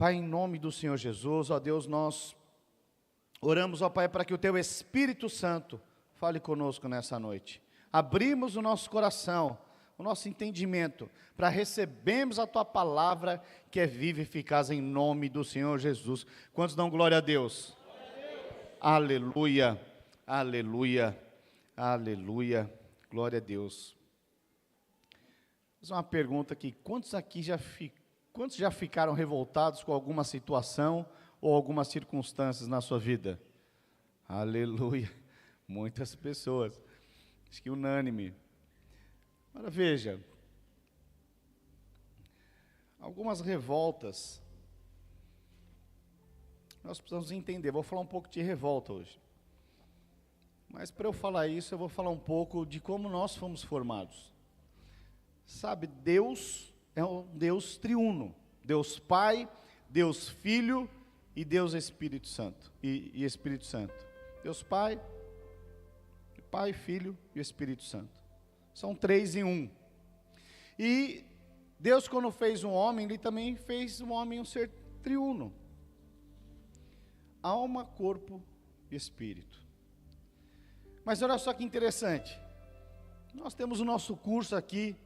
Pai, em nome do Senhor Jesus, ó Deus, nós oramos, ó Pai, para que o Teu Espírito Santo fale conosco nessa noite. Abrimos o nosso coração, o nosso entendimento, para recebermos a Tua palavra, que é viva e eficaz, em nome do Senhor Jesus. Quantos dão glória a Deus? Aleluia, aleluia, aleluia, glória a Deus. Vou fazer uma pergunta aqui, quantos já ficaram revoltados com alguma situação ou algumas circunstâncias na sua vida? Aleluia, muitas pessoas, acho que unânime. Agora veja, algumas revoltas, nós precisamos entender, vou falar um pouco de revolta hoje. Mas para eu falar isso, eu vou falar um pouco de como nós fomos formados. Sabe, Deus é um Deus triuno, Deus Pai, Deus Filho e Deus Espírito Santo, e Espírito Santo. Deus Pai, Filho e Espírito Santo. São três em um. E Deus, quando fez um homem, Ele também fez um homem um ser triuno. Alma, corpo e espírito. Mas olha só que interessante. Nós temos o nosso curso aqui,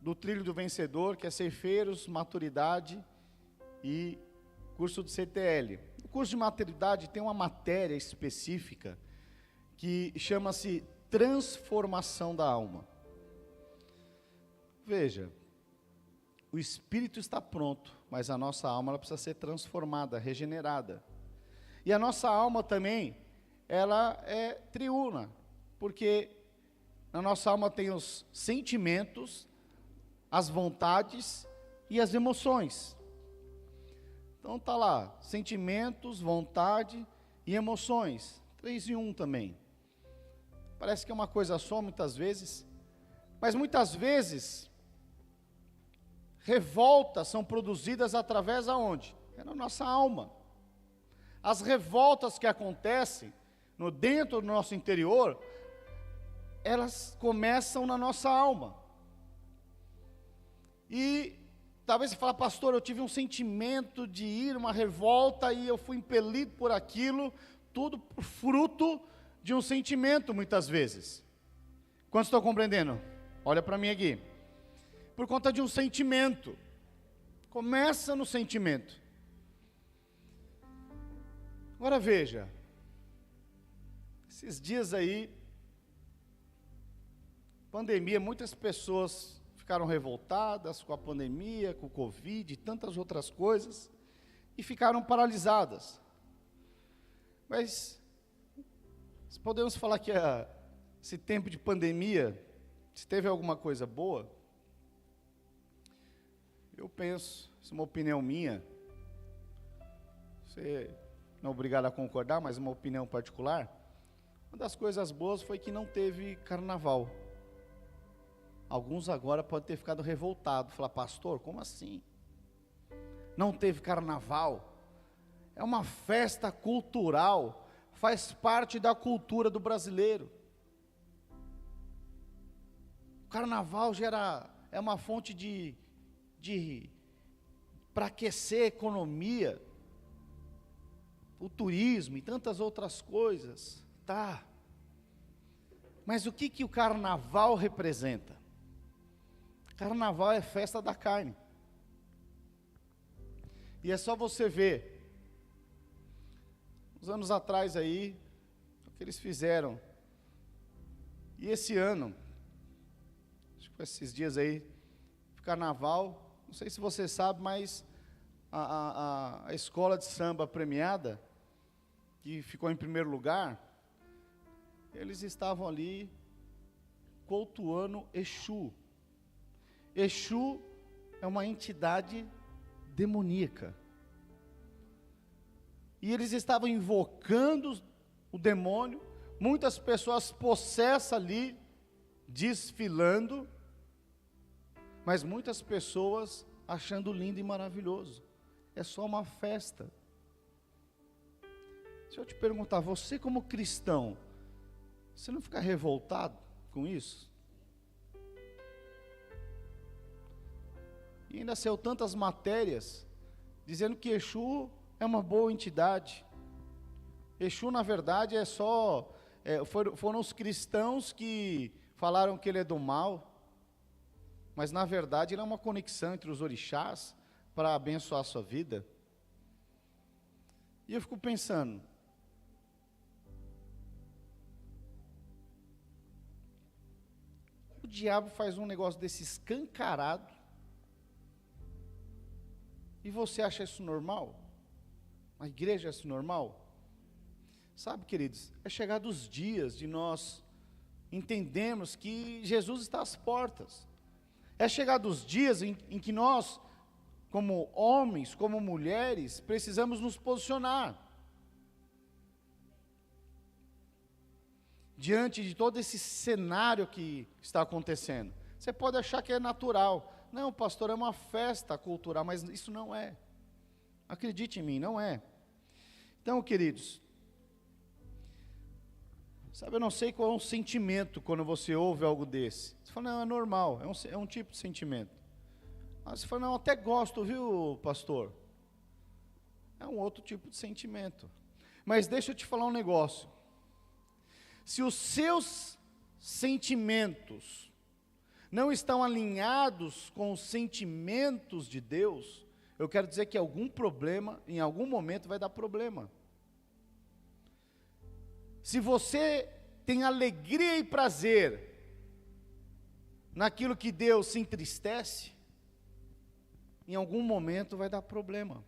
do Trilho do Vencedor, que é Ceifeiros, Maturidade e curso do CTL. O curso de Maturidade tem uma matéria específica que chama-se Transformação da Alma. Veja, o espírito está pronto, mas a nossa alma ela precisa ser transformada, regenerada. E a nossa alma também, ela é triuna, porque na nossa alma tem os sentimentos, as vontades e as emoções. Então está lá, sentimentos, vontade e emoções, 3 em 1 também. Parece que é uma coisa só muitas vezes, mas muitas vezes, revoltas são produzidas através aonde? É na nossa alma. As revoltas que acontecem dentro do nosso interior, elas começam na nossa alma. E talvez você fale, pastor, eu tive um sentimento de ir, uma revolta, e eu fui impelido por aquilo, tudo fruto de um sentimento muitas vezes. Quantos estão compreendendo? Olha para mim aqui. Por conta de um sentimento. Começa no sentimento. Agora veja, esses dias aí, pandemia, muitas pessoas ficaram revoltadas com a pandemia, com o Covid e tantas outras coisas, e ficaram paralisadas. Mas, podemos falar que esse tempo de pandemia, se teve alguma coisa boa? Eu penso, isso é uma opinião minha, você não é obrigado a concordar, mas uma opinião particular, uma das coisas boas foi que não teve carnaval. Alguns agora podem ter ficado revoltados, falar, pastor, como assim? Não teve carnaval? É uma festa cultural, faz parte da cultura do brasileiro. O carnaval é uma fonte para aquecer a economia, o turismo e tantas outras coisas, tá? Mas o que o carnaval representa? Carnaval é festa da carne. E é só você ver, uns anos atrás aí, o que eles fizeram. E esse ano, acho que esses dias aí, carnaval, não sei se você sabe, mas a escola de samba premiada, que ficou em primeiro lugar, eles estavam ali cultuando Exu. Exu é uma entidade demoníaca. E eles estavam invocando o demônio, muitas pessoas possessas ali, desfilando, mas muitas pessoas achando lindo e maravilhoso. É só uma festa. Se eu te perguntar, você como cristão, você não fica revoltado com isso? E ainda saiu tantas matérias dizendo que Exu é uma boa entidade. Exu, na verdade, foram os cristãos que falaram que ele é do mal, mas na verdade ele é uma conexão entre os orixás para abençoar a sua vida. E eu fico pensando, o diabo faz um negócio desse escancarado, e você acha isso normal? A igreja acha isso normal? Sabe, queridos, é chegado os dias de nós entendermos que Jesus está às portas. É chegado os dias em que nós, como homens, como mulheres, precisamos nos posicionar. Diante de todo esse cenário que está acontecendo. Você pode achar que é natural. Não, pastor, é uma festa cultural, mas isso não é. Acredite em mim, não é. Então, queridos, sabe, eu não sei qual é o sentimento quando você ouve algo desse. Você fala, não, é normal, é um tipo de sentimento. Mas você fala, não, até gosto, viu, pastor? É um outro tipo de sentimento. Mas deixa eu te falar um negócio. Se os seus sentimentos não estão alinhados com os sentimentos de Deus, eu quero dizer que algum problema, em algum momento vai dar problema. Se você tem alegria e prazer naquilo que Deus se entristece, em algum momento vai dar problema.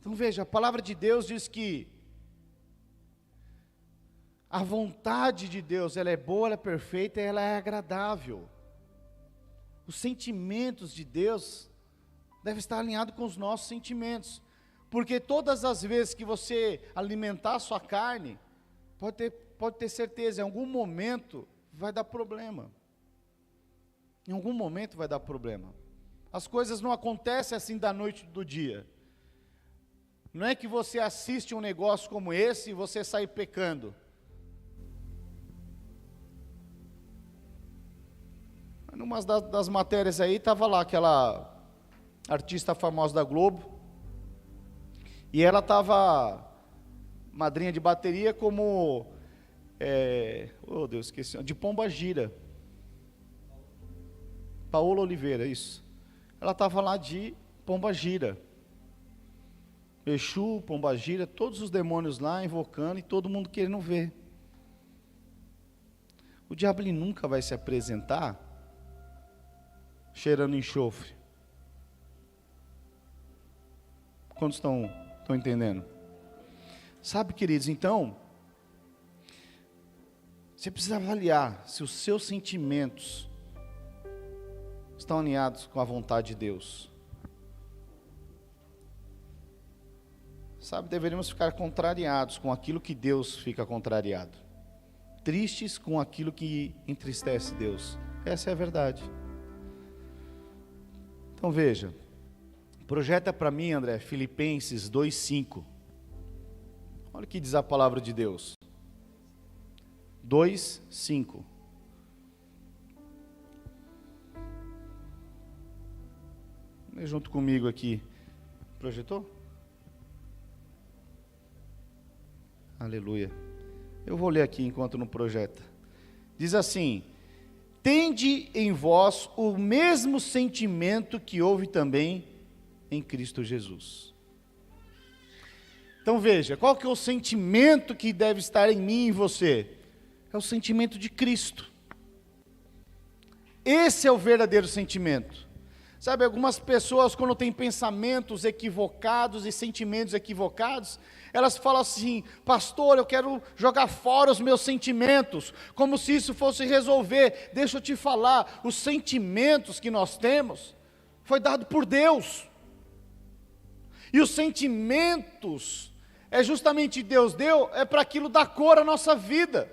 Então veja, a palavra de Deus diz que a vontade de Deus, ela é boa, ela é perfeita, ela é agradável. Os sentimentos de Deus devem estar alinhados com os nossos sentimentos. Porque todas as vezes que você alimentar a sua carne, pode ter certeza, em algum momento vai dar problema. Em algum momento vai dar problema. As coisas não acontecem assim da noite do dia. Não é que você assiste um negócio como esse e você sai pecando. Numa das matérias aí, estava lá aquela artista famosa da Globo, e ela estava madrinha de bateria como, oh Deus, esqueci, de Pombagira. Paola Oliveira, isso. Ela estava lá de Pombagira. Exu, Pombagira, todos os demônios lá invocando e todo mundo querendo ver. O diabo ele nunca vai se apresentar cheirando enxofre. Quantos estão entendendo? Sabe, queridos, então, você precisa avaliar se os seus sentimentos estão alinhados com a vontade de Deus. Sabe, deveríamos ficar contrariados com aquilo que Deus fica contrariado. Tristes com aquilo que entristece Deus. Essa é a verdade. Então veja, projeta para mim, André, Filipenses 2:5. Olha o que diz a palavra de Deus. 2:5. Vem junto comigo aqui. Projetou? Aleluia. Eu vou ler aqui enquanto não projeta. Diz assim: tende em vós o mesmo sentimento que houve também em Cristo Jesus. Então veja, qual que é o sentimento que deve estar em mim e em você? É o sentimento de Cristo. Esse é o verdadeiro sentimento. Sabe, algumas pessoas quando têm pensamentos equivocados e sentimentos equivocados, elas falam assim: pastor, eu quero jogar fora os meus sentimentos, como se isso fosse resolver. Deixa eu te falar, os sentimentos que nós temos, foi dado por Deus, e os sentimentos, é justamente Deus deu, é para aquilo dar cor à nossa vida,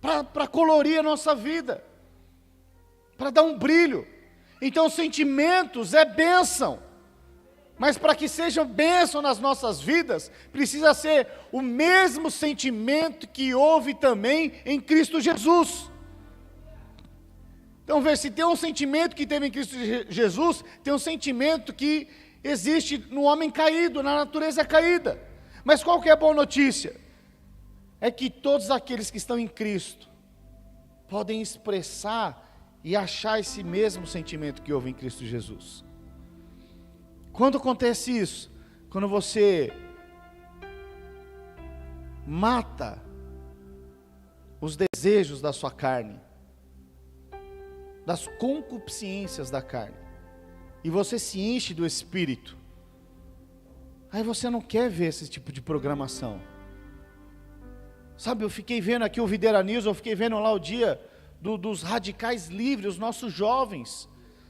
para colorir a nossa vida, para dar um brilho. Então sentimentos é bênção, mas para que seja bênção nas nossas vidas, precisa ser o mesmo sentimento que houve também em Cristo Jesus. Então veja, se tem um sentimento que teve em Cristo Jesus, tem um sentimento que existe no homem caído, na natureza caída. Mas qual que é a boa notícia? É que todos aqueles que estão em Cristo podem expressar e achar esse mesmo sentimento que houve em Cristo Jesus. Quando acontece isso? Quando você mata os desejos da sua carne, das concupiscências da carne, e você se enche do Espírito, aí você não quer ver esse tipo de programação. Sabe, eu fiquei vendo aqui o Videira News, eu fiquei vendo lá o dia dos radicais livres, os nossos jovens,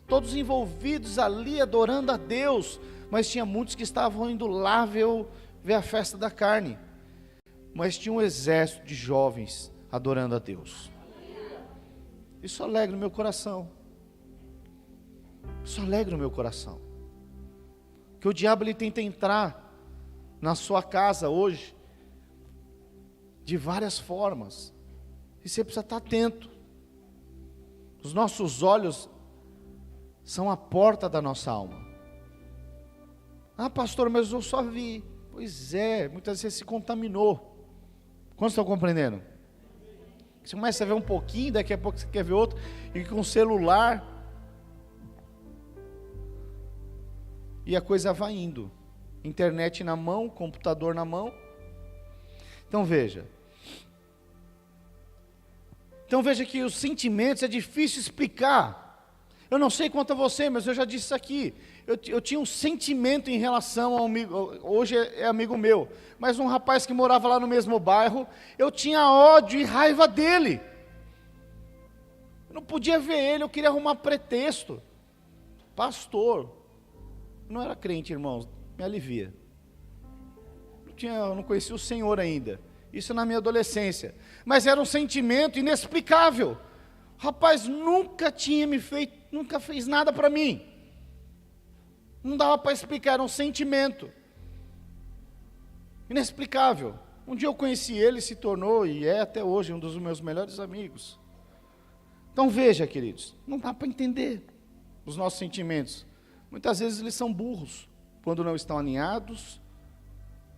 todos envolvidos ali, adorando a Deus, mas tinha muitos que estavam indo lá ver a festa da carne, mas tinha um exército de jovens adorando a Deus. Isso alegra o meu coração, isso alegra o meu coração, que o diabo ele tenta entrar na sua casa hoje, de várias formas, e você precisa estar atento. Os nossos olhos são a porta da nossa alma. Ah, pastor, mas eu só vi. Pois é, muitas vezes você se contaminou. Quantos estão compreendendo? Você começa a ver um pouquinho, daqui a pouco você quer ver outro, e com o celular, e a coisa vai indo. Internet na mão, computador na mão. Então veja que os sentimentos é difícil explicar. Eu não sei quanto a você, mas eu já disse isso aqui. Eu tinha um sentimento em relação ao amigo, hoje é amigo meu, mas um rapaz que morava lá no mesmo bairro, eu tinha ódio e raiva dele. Eu não podia ver ele, eu queria arrumar pretexto. Pastor, não era crente, irmãos, me alivia. Eu não conhecia o Senhor ainda. Isso na minha adolescência, mas era um sentimento inexplicável. O rapaz nunca fez nada para mim, não dava para explicar, era um sentimento inexplicável. Um dia eu conheci ele, se tornou e é até hoje um dos meus melhores amigos. Então veja, queridos, não dá para entender os nossos sentimentos, muitas vezes eles são burros, quando não estão alinhados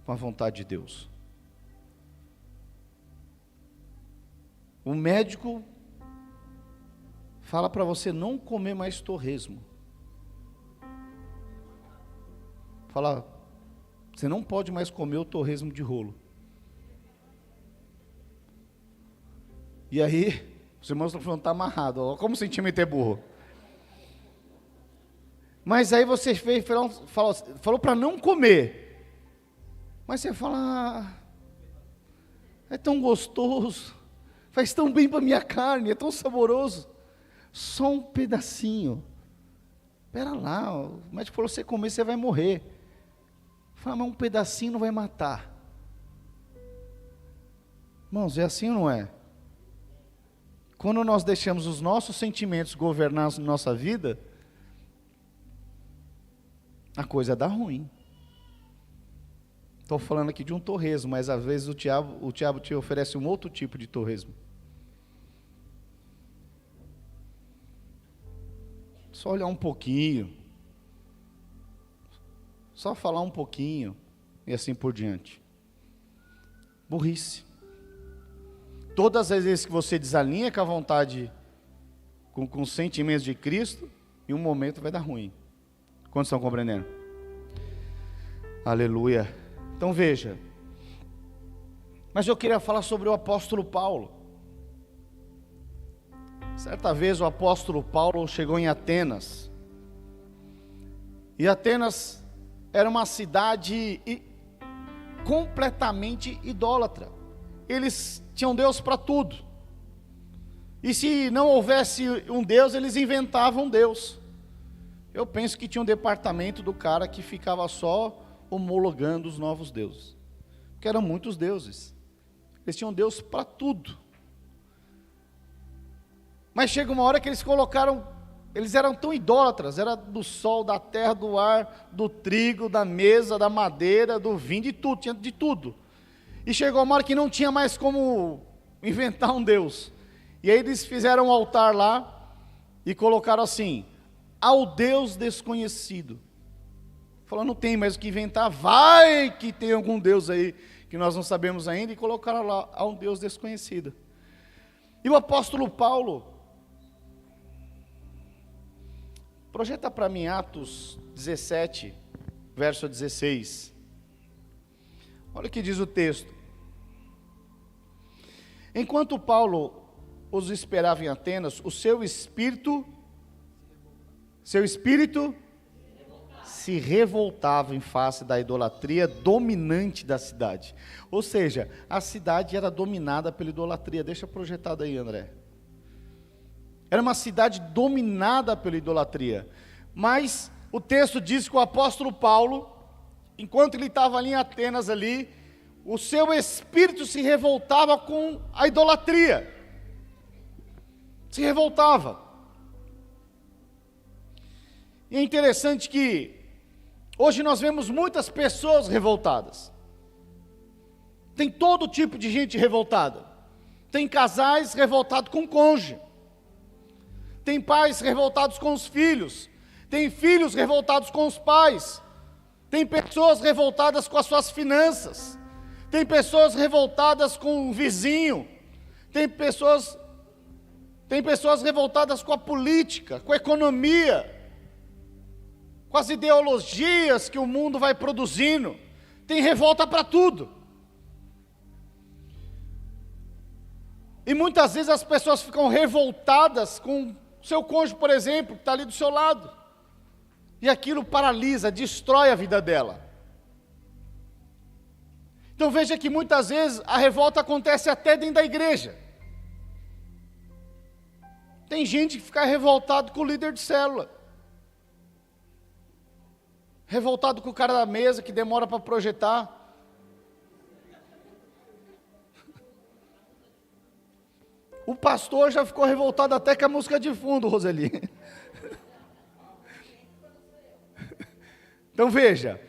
com a vontade de Deus. O médico fala para você não comer mais torresmo. Fala, você não pode mais comer o torresmo de rolo. E aí, os irmãos estão falando, está amarrado. Ó, como o sentimento é burro. Mas aí você falou para não comer. Mas você fala, é tão gostoso. Faz tão bem para a minha carne, é tão saboroso. Só um pedacinho. Espera lá, o médico falou, você comer, você vai morrer. Fala, mas um pedacinho não vai matar. Irmãos, é assim ou não é? Quando nós deixamos os nossos sentimentos governar a nossa vida, a coisa dá ruim. Estou falando aqui de um torresmo, mas às vezes o diabo te oferece um outro tipo de torresmo. Só olhar um pouquinho, só falar um pouquinho, e assim por diante. Burrice. Todas as vezes que você desalinha com a vontade, com os sentimentos de Cristo, em um momento vai dar ruim. Quantos estão compreendendo? Aleluia. Então veja, mas eu queria falar sobre o apóstolo Paulo. Certa vez o apóstolo Paulo chegou em Atenas, e Atenas era uma cidade completamente idólatra. Eles tinham Deus para tudo, e se não houvesse um Deus, eles inventavam um Deus. Eu penso que tinha um departamento do cara que ficava só homologando os novos deuses, porque eram muitos deuses, eles tinham Deus para tudo. Mas chega uma hora que eles eram tão idólatras, era do sol, da terra, do ar, do trigo, da mesa, da madeira, do vinho, de tudo, tinha de tudo. E chegou uma hora que não tinha mais como inventar um Deus, e aí eles fizeram um altar lá, e colocaram assim: ao Deus desconhecido. Falou, não tem mais o que inventar, vai que tem algum Deus aí que nós não sabemos ainda, e colocaram lá, a um Deus desconhecido. E o apóstolo Paulo, projeta para mim Atos 17, verso 16. Olha o que diz o texto. Enquanto Paulo os esperava em Atenas, o seu espírito se revoltava em face da idolatria dominante da cidade. Ou seja, a cidade era dominada pela idolatria. Deixa projetado aí, André. Era uma cidade dominada pela idolatria. Mas o texto diz que o apóstolo Paulo, enquanto ele estava ali em Atenas, ali, o seu espírito se revoltava com a idolatria. Se revoltava. E é interessante que hoje nós vemos muitas pessoas revoltadas. Tem todo tipo de gente revoltada. Tem casais revoltados com o cônjuge. Tem pais revoltados com os filhos. Tem filhos revoltados com os pais. Tem pessoas revoltadas com as suas finanças. Tem pessoas revoltadas com o vizinho. Tem pessoas revoltadas com a política, com a economia, com as ideologias que o mundo vai produzindo. Tem revolta para tudo. E muitas vezes as pessoas ficam revoltadas com seu cônjuge, por exemplo, que está ali do seu lado. E aquilo paralisa, destrói a vida dela. Então veja que muitas vezes a revolta acontece até dentro da igreja. Tem gente que fica revoltado com o líder de célula. Revoltado com o cara da mesa que demora para projetar. O pastor já ficou revoltado até com a música de fundo, Roseli. Então veja,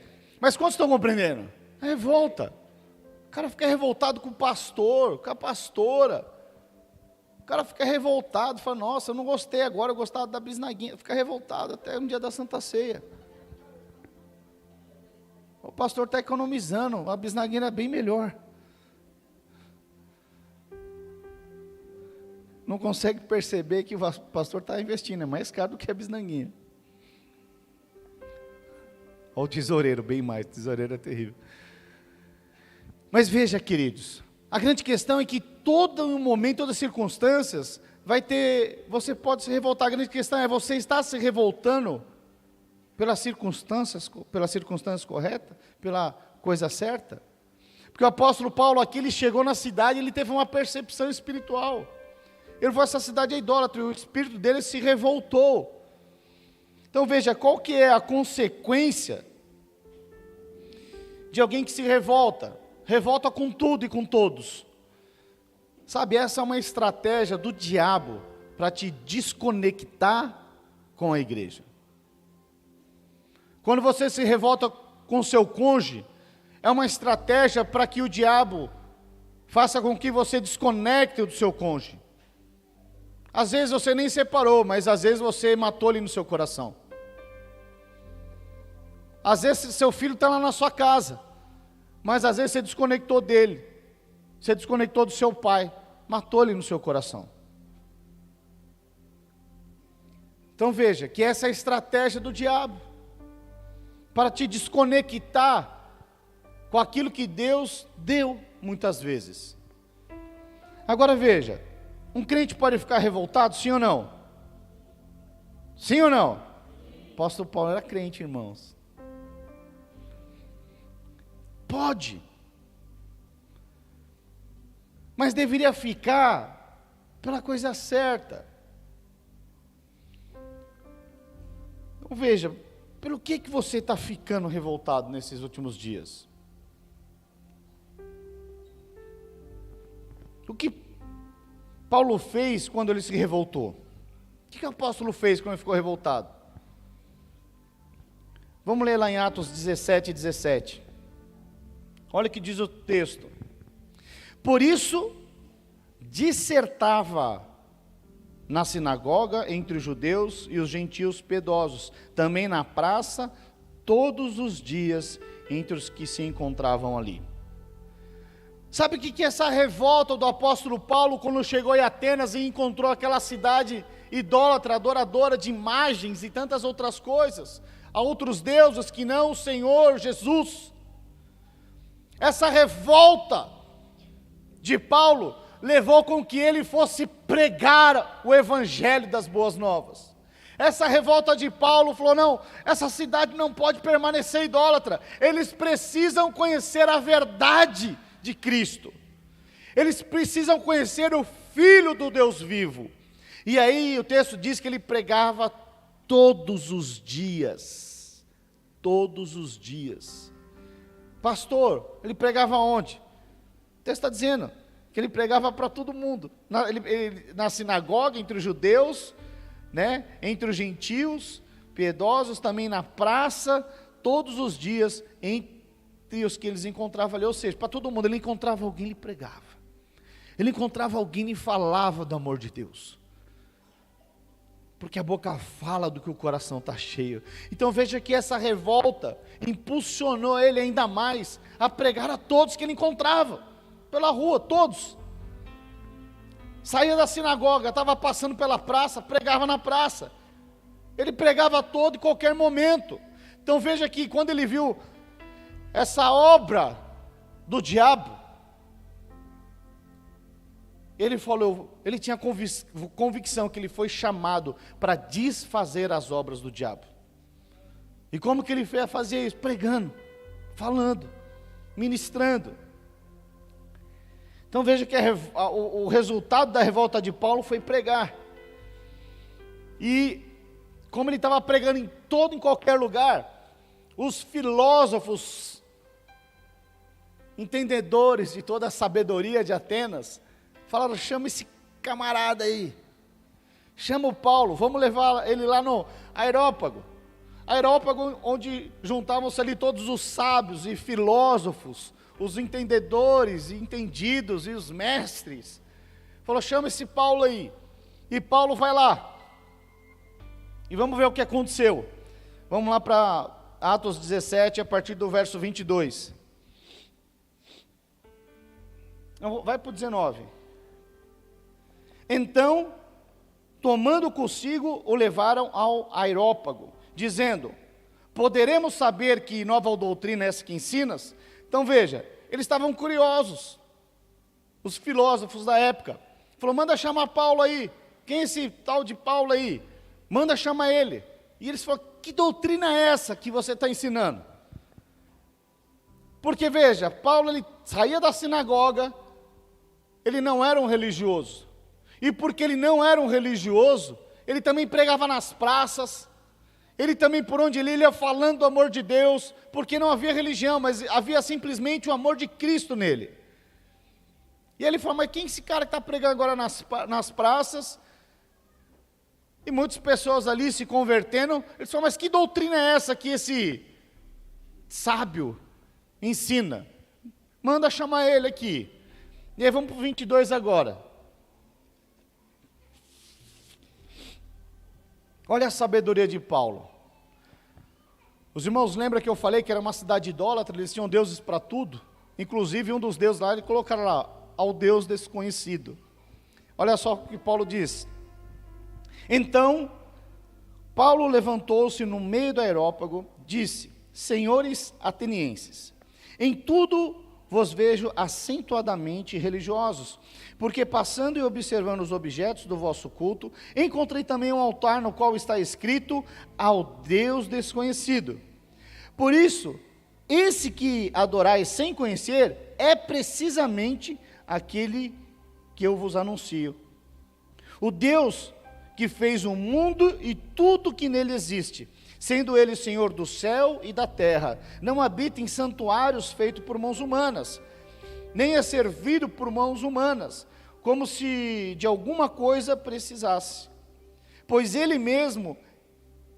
mas quantos estão compreendendo? É revolta. O cara fica revoltado com o pastor, com a pastora. O cara fica revoltado, fala, nossa, eu não gostei agora, eu gostava da bisnaguinha. Fica revoltado até um dia da Santa Ceia. O pastor está economizando, a bisnaguinha é bem melhor. Não consegue perceber que o pastor está investindo, é mais caro do que a bisnaguinha. Olha o tesoureiro, bem mais, o tesoureiro é terrível. Mas veja, queridos, a grande questão é que todo momento, todas as circunstâncias, você pode se revoltar. A grande questão é, você está se revoltando pelas circunstâncias corretas, pela coisa certa? Porque o apóstolo Paulo aqui, ele chegou na cidade, ele teve uma percepção espiritual. Ele falou, essa cidade é idólatra, e o espírito dele se revoltou. Então veja, qual que é a consequência de alguém que se revolta? Revolta com tudo e com todos. Sabe, essa é uma estratégia do diabo para te desconectar com a igreja. Quando você se revolta com seu cônjuge, é uma estratégia para que o diabo faça com que você desconecte do seu cônjuge. Às vezes você nem separou, mas às vezes você matou ele no seu coração. Às vezes seu filho está lá na sua casa, mas às vezes você desconectou dele, você desconectou do seu pai, matou ele no seu coração. Então veja, que essa é a estratégia do diabo, para te desconectar com aquilo que Deus deu muitas vezes. Agora veja, um crente pode ficar revoltado, sim ou não? Sim ou não? O apóstolo Paulo era crente, irmãos. Pode. Mas deveria ficar pela coisa certa. Então veja, pelo que você está ficando revoltado nesses últimos dias? O que Paulo fez quando ele se revoltou? O que o apóstolo fez quando ele ficou revoltado? Vamos ler lá em Atos 17, 17. Olha o que diz o texto. Por isso, dissertava na sinagoga, entre os judeus e os gentios piedosos, também na praça, todos os dias, entre os que se encontravam ali. Sabe o que é essa revolta do apóstolo Paulo, quando chegou em Atenas e encontrou aquela cidade idólatra, adoradora de imagens e tantas outras coisas, a outros deuses que não o Senhor Jesus? Essa revolta de Paulo levou com que ele fosse pregar o evangelho das boas novas. Essa revolta de Paulo falou: não, essa cidade não pode permanecer idólatra, eles precisam conhecer a verdade de Cristo, eles precisam conhecer o Filho do Deus vivo. E aí o texto diz que ele pregava todos os dias. Pastor, ele pregava onde? O texto está dizendo que ele pregava para todo mundo, na sinagoga, entre os judeus, né, entre os gentios piedosos, também na praça, todos os dias, entre os que eles encontravam ali, ou seja, para todo mundo. Ele encontrava alguém, ele pregava, ele encontrava alguém e falava do amor de Deus, porque a boca fala do que o coração está cheio. Então veja que essa revolta impulsionou ele ainda mais a pregar a todos que ele encontrava pela rua, todos. Saía da sinagoga, estava passando pela praça, pregava na praça. Ele pregava a todo e qualquer momento. Então veja que quando ele viu essa obra do diabo, ele falou, ele tinha convicção que ele foi chamado para desfazer as obras do diabo. E como que ele fazia isso? Pregando, falando, ministrando. Então veja que o resultado da revolta de Paulo foi pregar. E como ele estava pregando em qualquer lugar, os filósofos, entendedores de toda a sabedoria de Atenas, falaram: chama esse camarada aí, chama o Paulo, vamos levar ele lá no Areópago, onde juntavam-se ali todos os sábios e filósofos, os entendedores e entendidos e os mestres. Falou: chama esse Paulo aí. E Paulo vai lá, e vamos ver o que aconteceu. Vamos lá para Atos 17, a partir do verso 22. Vai para o 19. Então, tomando consigo, o levaram ao Areópago, dizendo: poderemos saber que nova doutrina é essa que ensinas? Então veja, eles estavam curiosos, os filósofos da época. Falou: manda chamar Paulo aí. Quem é esse tal de Paulo aí? Manda chamar ele. E eles falaram: que doutrina é essa que você está ensinando? Porque veja, Paulo, ele saía da sinagoga, ele não era um religioso. E porque ele não era um religioso, ele também pregava nas praças, ele também, por onde ele ia, falando do amor de Deus, porque não havia religião, mas havia simplesmente o amor de Cristo nele. E ele falou: mas quem é esse cara que está pregando agora nas praças? E muitas pessoas ali se convertendo. Ele falou: mas que doutrina é essa que esse sábio ensina? Manda chamar ele aqui. E aí vamos para o 22 agora. Olha a sabedoria de Paulo. Os irmãos lembram que eu falei que era uma cidade idólatra, eles tinham deuses para tudo? Inclusive um dos deuses lá, eles colocaram lá: ao Deus desconhecido. Olha só o que Paulo diz. Então, Paulo levantou-se no meio do Areópago, disse: senhores atenienses, em tudo vos vejo acentuadamente religiosos, porque passando e observando os objetos do vosso culto, encontrei também um altar no qual está escrito: ao Deus desconhecido. Por isso, esse que adorais sem conhecer, é precisamente aquele que eu vos anuncio. O Deus que fez o mundo e tudo que nele existe, sendo ele Senhor do céu e da terra, não habita em santuários feitos por mãos humanas, nem é servido por mãos humanas, como se de alguma coisa precisasse, pois ele mesmo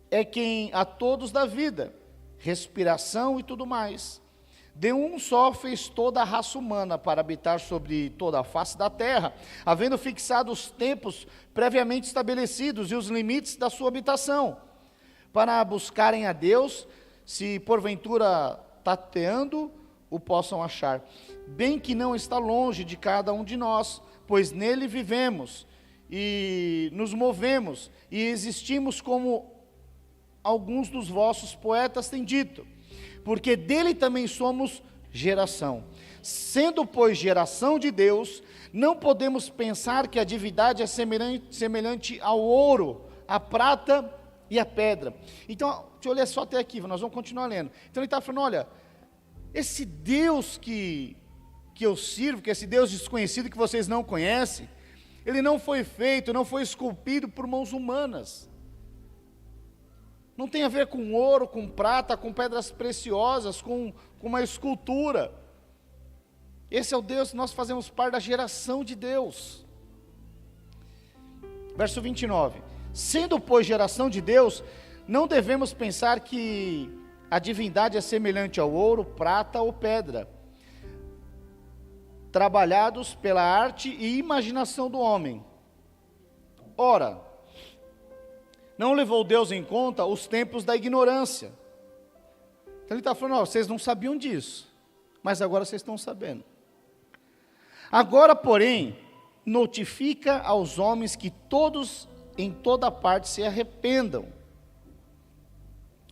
é quem a todos dá vida, respiração e tudo mais. De um só fez toda a raça humana para habitar sobre toda a face da terra, havendo fixado os tempos previamente estabelecidos e os limites da sua habitação, para buscarem a Deus, se porventura tateando o possam achar, bem que não está longe de cada um de nós, pois nele vivemos e nos movemos e existimos, como alguns dos vossos poetas têm dito, porque dele também somos geração. Sendo, pois, geração de Deus, não podemos pensar que a divindade é semelhante ao ouro, à prata e à pedra. Então, deixa eu ler só até aqui, nós vamos continuar lendo. Então ele está falando, olha, esse Deus que eu sirvo, que esse Deus desconhecido que vocês não conhecem, ele não foi feito, não foi esculpido por mãos humanas. Não tem a ver com ouro, com prata, com pedras preciosas, com uma escultura. Esse é o Deus, nós fazemos parte da geração de Deus. Verso 29. Sendo, pois, geração de Deus, não devemos pensar que a divindade é semelhante ao ouro, prata ou pedra, trabalhados pela arte e imaginação do homem. Ora, não levou Deus em conta os tempos da ignorância. Então ele está falando, vocês não sabiam disso, mas agora vocês estão sabendo. Agora, porém, notifica aos homens que todos, em toda parte, se arrependam,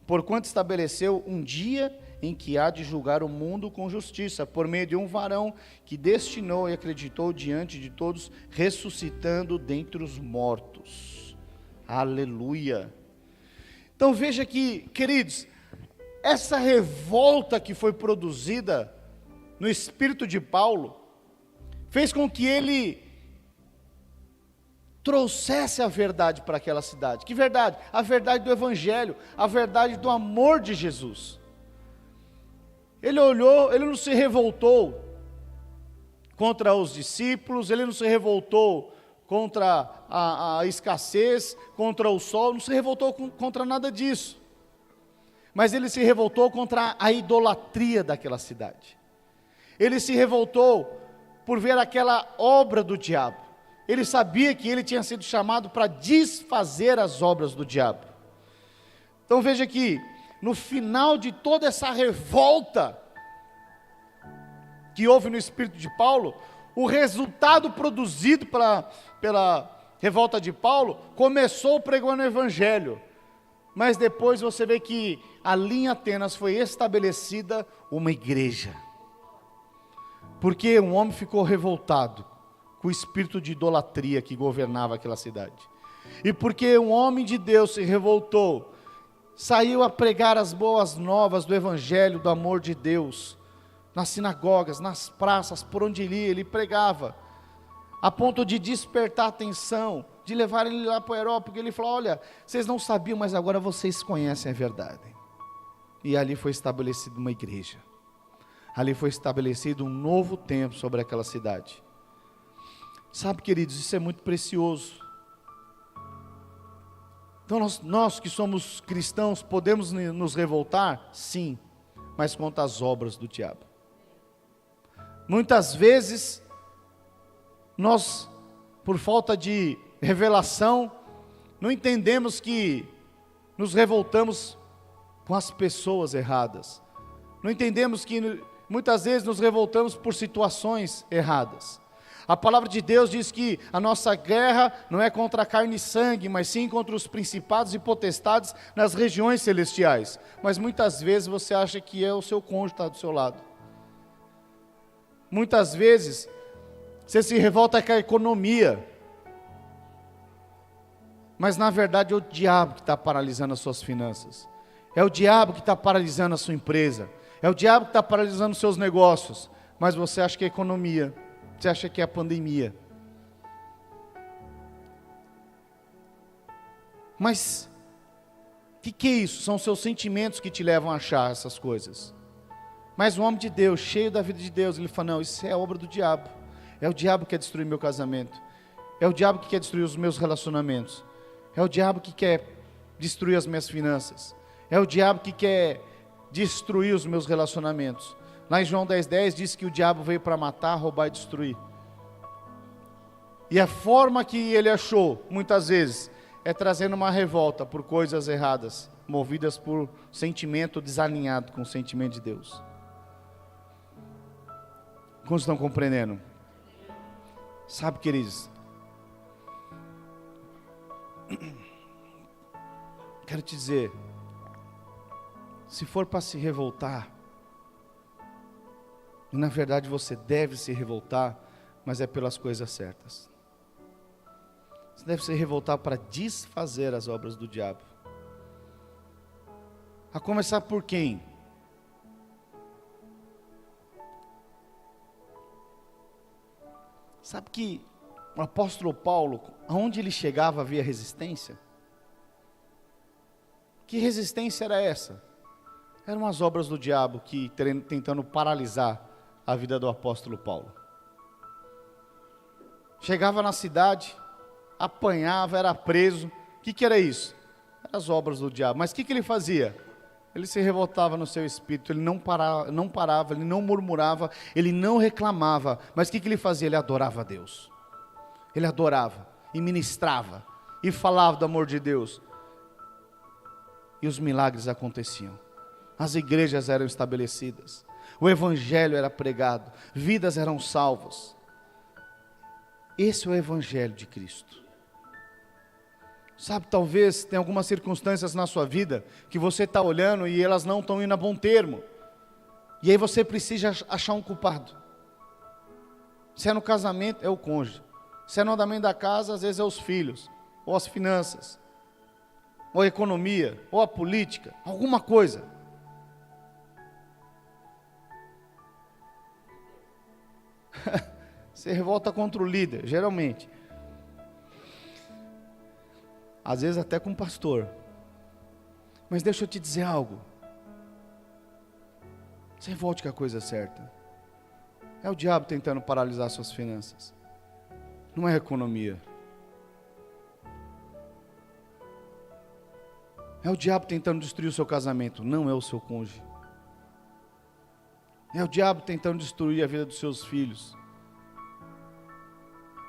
porquanto estabeleceu um dia em que há de julgar o mundo com justiça, por meio de um varão que destinou e acreditou diante de todos, ressuscitando dentre os mortos. Aleluia. Então veja que, queridos, essa revolta que foi produzida no espírito de Paulo, fez com que ele trouxesse a verdade para aquela cidade. Que verdade? A verdade do Evangelho, a verdade do amor de Jesus. Ele olhou, ele não se revoltou contra os discípulos, ele não se revoltou contra a escassez, contra o sol, não se revoltou contra nada disso. Mas ele se revoltou contra a idolatria daquela cidade. Ele se revoltou por ver aquela obra do diabo. Ele sabia que ele tinha sido chamado para desfazer as obras do diabo. Então veja aqui, no final de toda essa revolta que houve no espírito de Paulo, o resultado produzido pela revolta de Paulo, começou pregando o evangelho, mas depois você vê que ali em Atenas foi estabelecida uma igreja, porque um homem ficou revoltado com o espírito de idolatria que governava aquela cidade, e porque um homem de Deus se revoltou, saiu a pregar as boas novas do evangelho, do amor de Deus, nas sinagogas, nas praças, por onde ele pregava, a ponto de despertar a atenção, de levar ele lá para o Europa, porque ele falou, olha, vocês não sabiam, mas agora vocês conhecem a verdade. E ali foi estabelecida uma igreja, ali foi estabelecido um novo tempo sobre aquela cidade. Sabe, queridos, isso é muito precioso. Então nós que somos cristãos, podemos nos revoltar? Sim, mas contra as obras do diabo. Muitas vezes, nós, por falta de revelação, não entendemos que nos revoltamos com as pessoas erradas. Não entendemos que muitas vezes nos revoltamos por situações erradas. A palavra de Deus diz que a nossa guerra não é contra a carne e sangue, mas sim contra os principados e potestades nas regiões celestiais. Mas muitas vezes você acha que é o seu cônjuge que está do seu lado. Muitas vezes você se revolta com a economia, mas na verdade é o diabo que está paralisando as suas finanças. É o diabo que está paralisando a sua empresa. É o diabo que está paralisando os seus negócios. Mas você acha que é a economia. Você acha que é a pandemia. Mas, o que é isso? São seus sentimentos que te levam a achar essas coisas. Mas o homem de Deus, cheio da vida de Deus, ele fala, não, isso é obra do diabo. É o diabo que quer destruir meu casamento. É o diabo que quer destruir os meus relacionamentos. É o diabo que quer destruir as minhas finanças. É o diabo que quer destruir os meus relacionamentos. Lá em João 10,10 diz que o diabo veio para matar, roubar e destruir. E a forma que ele achou, muitas vezes, é trazendo uma revolta por coisas erradas, movidas por sentimento desalinhado com o sentimento de Deus. Quantos estão compreendendo? Sabe, queridos, quero te dizer, se for para se revoltar, e na verdade você deve se revoltar, mas é pelas coisas certas. Você deve se revoltar para desfazer as obras do diabo. A começar por quem? Sabe que o apóstolo Paulo, aonde ele chegava havia resistência? Que resistência era essa? Eram as obras do diabo que tentando paralisar a vida do apóstolo Paulo. Chegava na cidade, apanhava, era preso. O que era isso? Eram as obras do diabo. Mas o que ele fazia? Ele se revoltava no seu espírito, ele não parava, ele não murmurava, ele não reclamava. Mas o que ele fazia? Ele adorava a Deus. Ele adorava, e ministrava, e falava do amor de Deus. E os milagres aconteciam. As igrejas eram estabelecidas. O evangelho era pregado. Vidas eram salvas. Esse é o evangelho de Cristo. Sabe, talvez tenha algumas circunstâncias na sua vida que você está olhando e elas não estão indo a bom termo. E aí você precisa achar um culpado. Se é no casamento, é o cônjuge. Se é no andamento da casa, às vezes é os filhos, ou as finanças, ou a economia, ou a política, alguma coisa. Você revolta contra o líder, geralmente. Às vezes até com o pastor. Mas deixa eu te dizer algo. Você revolte com a coisa certa. É o diabo tentando paralisar suas finanças. Não é a economia. É o diabo tentando destruir o seu casamento. Não é o seu cônjuge. É o diabo tentando destruir a vida dos seus filhos.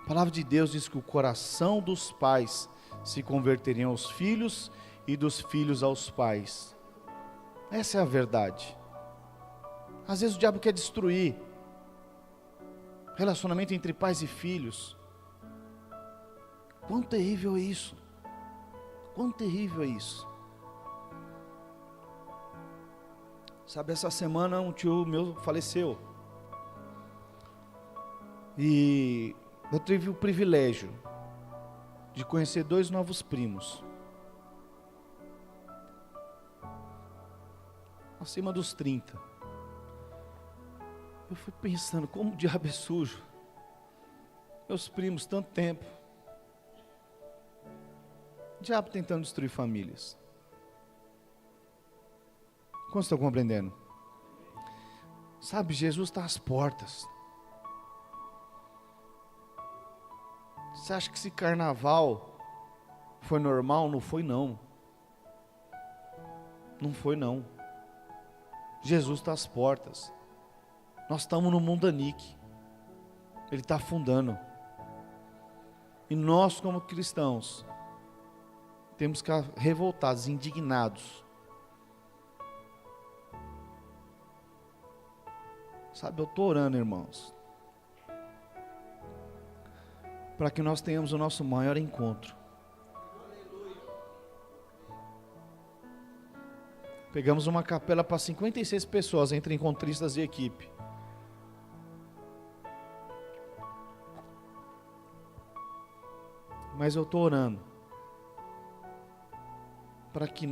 A palavra de Deus diz que o coração dos pais se converteriam aos filhos e dos filhos aos pais. Essa é a verdade. Às vezes o diabo quer destruir relacionamento entre pais e filhos. Quão terrível é isso? Quão terrível é isso? Sabe, essa semana um tio meu faleceu. E eu tive o privilégio de conhecer 2 novos primos. Acima dos 30. Eu fui pensando, como o diabo é sujo. Meus primos, tanto tempo. O diabo tentando destruir famílias. Como estão compreendendo? Sabe, Jesus está às portas. Você acha que esse carnaval foi normal? Não foi não. Não foi não. Jesus está às portas. Nós estamos no mundanique. Ele está afundando. E nós como cristãos temos que ficar revoltados, indignados. Sabe, eu estou orando, irmãos, para que nós tenhamos o nosso maior encontro. Pegamos uma capela para 56 pessoas, entre encontristas e equipe. Mas eu estou orando para que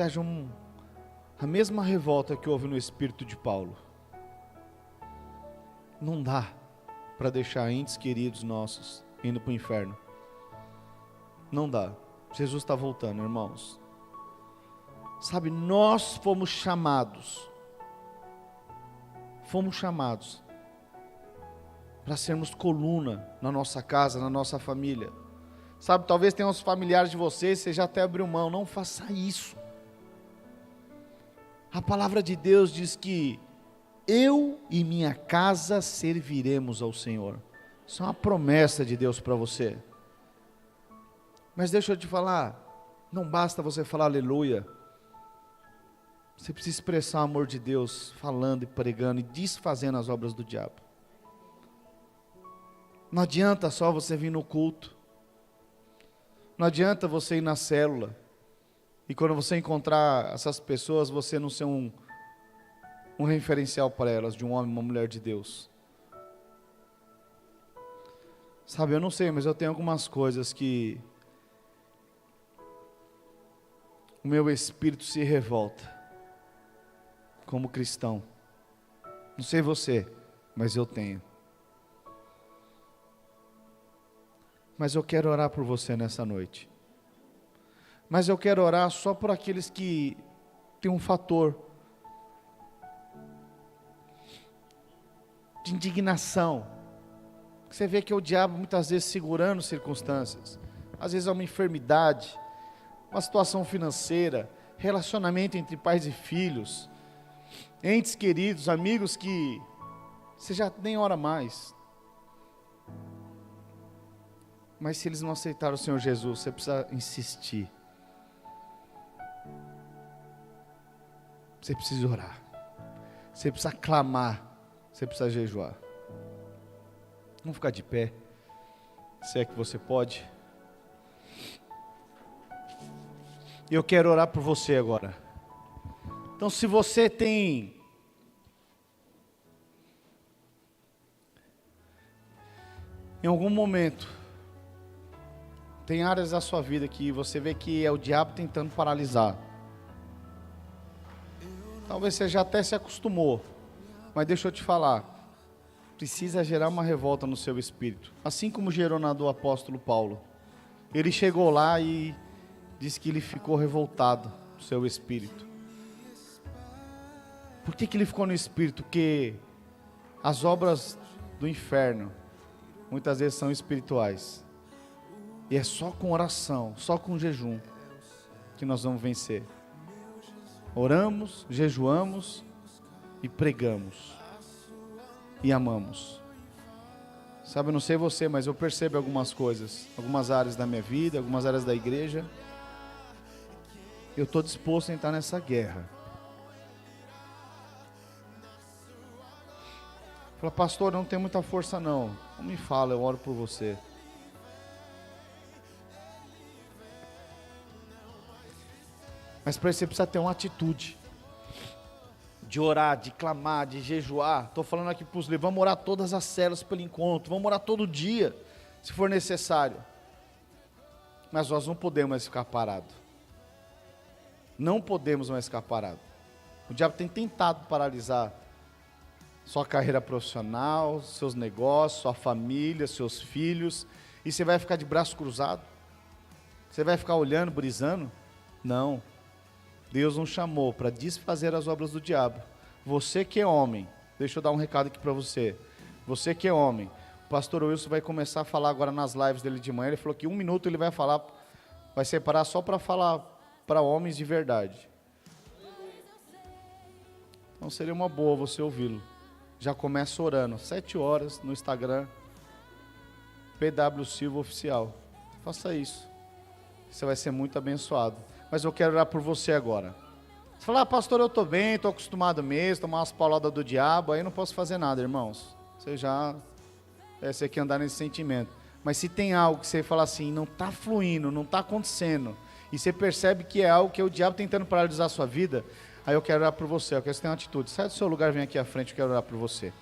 haja a mesma revolta que houve no espírito de Paulo. Não dá para deixar entes queridos nossos indo para o inferno. Não dá. Jesus está voltando, irmãos. Sabe, nós fomos chamados para sermos coluna na nossa casa, na nossa família. Sabe, talvez tenham os familiares de vocês, você já até abriu mão. Não faça isso. A palavra de Deus diz que eu e minha casa serviremos ao Senhor. Isso é uma promessa de Deus para você. Mas deixa eu te falar, não basta você falar aleluia. Você precisa expressar o amor de Deus, falando e pregando e desfazendo as obras do diabo. Não adianta só você vir no culto. Não adianta você ir na célula. E quando você encontrar essas pessoas, você não ser um referencial para elas, de um homem e uma mulher de Deus. Sabe, eu não sei, mas eu tenho algumas coisas que o meu espírito se revolta como cristão. Não sei você, mas eu tenho. Mas eu quero orar por você nessa noite. Mas eu quero orar só por aqueles que têm um fator de indignação. Você vê que é o diabo muitas vezes segurando circunstâncias. Às vezes é uma enfermidade, uma situação financeira, relacionamento entre pais e filhos, entes queridos, amigos que você já nem ora mais. Mas se eles não aceitaram o Senhor Jesus, você precisa insistir. Você precisa orar. Você precisa clamar. Você precisa jejuar. Vamos ficar de pé, se é que você pode. Eu quero orar por você agora. Então, se você tem em algum momento, tem áreas da sua vida que você vê que é o diabo tentando paralisar. Talvez você já até se acostumou, mas deixa eu te falar, precisa gerar uma revolta no seu espírito, assim como gerou na do apóstolo Paulo. Ele chegou lá e disse que ele ficou revoltado no seu espírito. Por que ele ficou no espírito? Porque as obras do inferno muitas vezes são espirituais. E é só com oração, só com jejum que nós vamos vencer. Oramos, jejuamos e pregamos. E amamos. Sabe, eu não sei você, mas eu percebo algumas coisas, algumas áreas da minha vida, algumas áreas da igreja. Eu estou disposto a entrar nessa guerra. Fala, pastor, não tem muita força não. Não me fala, eu oro por você. Mas para isso você precisa ter uma atitude de orar, de clamar, de jejuar. Estou falando aqui para os livros, vamos orar todas as células pelo encontro, vamos orar todo dia, se for necessário. Mas nós não podemos mais ficar parados. Não podemos mais ficar parados. O diabo tem tentado paralisar sua carreira profissional, seus negócios, sua família, seus filhos. E você vai ficar de braço cruzado? Você vai ficar olhando, brisando? Não. Deus nos chamou para desfazer as obras do diabo. Você que é homem, deixa eu dar um recado aqui para você. Você que é homem, o pastor Wilson vai começar a falar agora nas lives dele de manhã. Ele falou que 1 minuto ele vai falar, vai separar só para falar para homens de verdade. Então seria uma boa você ouvi-lo. Já começa orando, 7 horas no Instagram, PW Silva Oficial. Faça isso. Você vai ser muito abençoado. Mas eu quero orar por você agora. Você fala, pastor, eu estou bem, estou acostumado mesmo, tomar umas pauladas do diabo, aí não posso fazer nada, irmãos. Você quer andar nesse sentimento. Mas se tem algo que você fala assim, não está fluindo, não está acontecendo, e você percebe que é algo que é o diabo tentando paralisar a sua vida, aí eu quero orar por você, eu quero que você tenha uma atitude. Sai do seu lugar, vem aqui à frente, eu quero orar por você.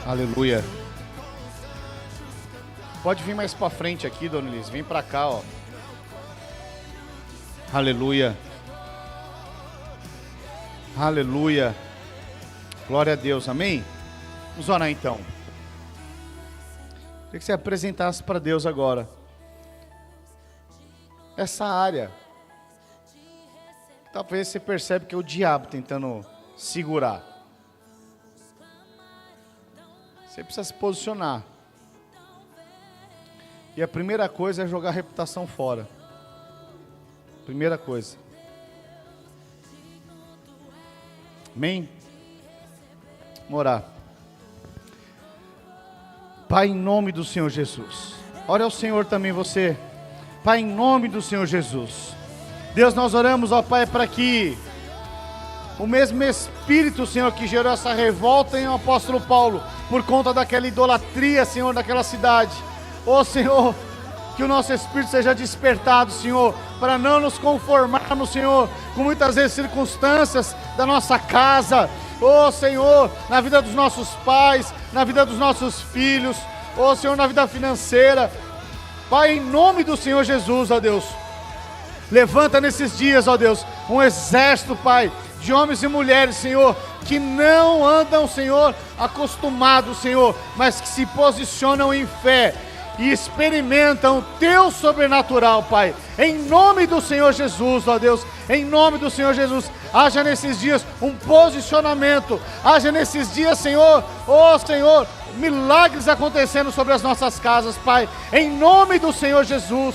Aleluia. Pode vir mais para frente aqui, dona Elis. Vem para cá, ó. Aleluia. Aleluia. Glória a Deus, amém? Vamos orar então. Queria que você apresentasse para Deus agora essa área talvez você percebe que é o diabo tentando segurar. Você precisa se posicionar. E a primeira coisa é jogar a reputação fora. Primeira coisa. Amém? Vamos orar. Pai, em nome do Senhor Jesus. Ore ao Senhor também você. Pai, em nome do Senhor Jesus. Deus, nós oramos, ó Pai, para que o mesmo Espírito, Senhor, que gerou essa revolta em o apóstolo Paulo, por conta daquela idolatria, Senhor, daquela cidade. Ó Senhor, que o nosso Espírito seja despertado, Senhor, para não nos conformarmos, Senhor, com muitas vezes circunstâncias da nossa casa. Ó Senhor, na vida dos nossos pais, na vida dos nossos filhos. Ó Senhor, na vida financeira. Pai, em nome do Senhor Jesus, ó Deus, levanta nesses dias, ó Deus, um exército, Pai, de homens e mulheres, Senhor, que não andam, Senhor, acostumados, Senhor, mas que se posicionam em fé e experimentam o Teu sobrenatural, Pai. Em nome do Senhor Jesus, ó Deus, em nome do Senhor Jesus, haja nesses dias um posicionamento, haja nesses dias, Senhor, ó Senhor, milagres acontecendo sobre as nossas casas, Pai, em nome do Senhor Jesus.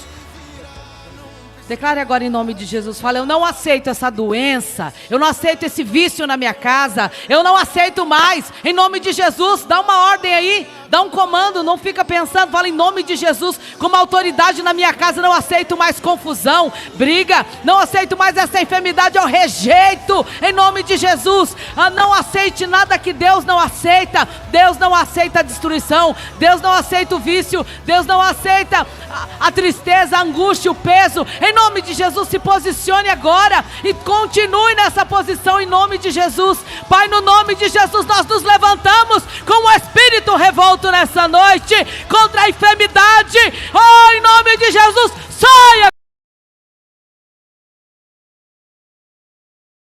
Declare agora em nome de Jesus, fala: eu não aceito essa doença, eu não aceito esse vício na minha casa, eu não aceito mais, em nome de Jesus. Dá uma ordem aí, dá um comando, não fica pensando, fala em nome de Jesus, como autoridade na minha casa, não aceito mais confusão, briga, não aceito mais essa enfermidade, eu rejeito, em nome de Jesus. Não aceite nada que Deus não aceita. Deus não aceita a destruição, Deus não aceita o vício, Deus não aceita a tristeza, a angústia, o peso. Em nome de Jesus, se posicione agora e continue nessa posição em nome de Jesus. Pai, no nome de Jesus, nós nos levantamos com o espírito revolto nessa noite contra a enfermidade. Oh, em nome de Jesus, saia